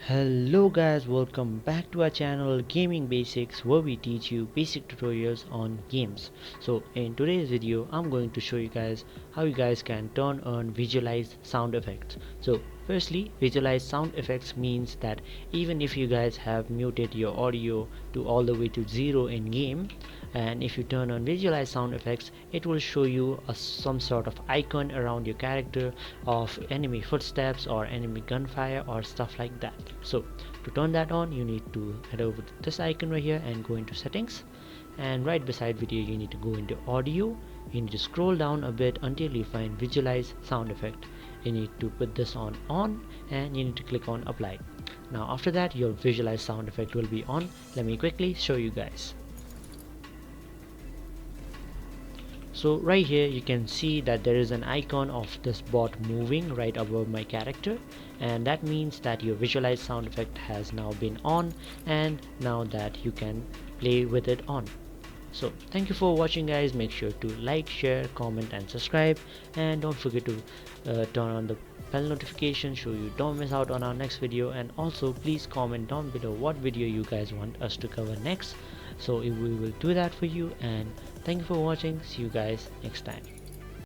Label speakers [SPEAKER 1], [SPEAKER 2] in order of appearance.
[SPEAKER 1] Hello guys, welcome back to our channel Gaming Basics, where we teach you basic tutorials on games. So in today's video I'm going to show you guys how you guys can turn on visualize sound effects. So firstly, visualize sound effects means that even if you guys have muted your audio to all the way to 0 in game, and if you turn on visualize sound effects, it will show you some sort of icon around your character of enemy footsteps or enemy gunfire or stuff like that. So to turn that on, you need to head over to this icon right here and go into settings, and right beside video you need to go into audio. You need to scroll down a bit until you find visualize sound effect. You need to put this on and you need to click on apply. Now after that your visualize sound effect will be on. Let me quickly show you guys. So right here you can see that there is an icon of this bot moving right above my character, and that means that your visualize sound effect has now been on, and now that you can play with it on. So thank you for watching guys. Make sure to like, share, comment and subscribe, and don't forget to turn on the bell notification so you don't miss out on our next video. And also please comment down below what video you guys want us to cover next, so we will do that for you. And thank you for watching. See you guys next time.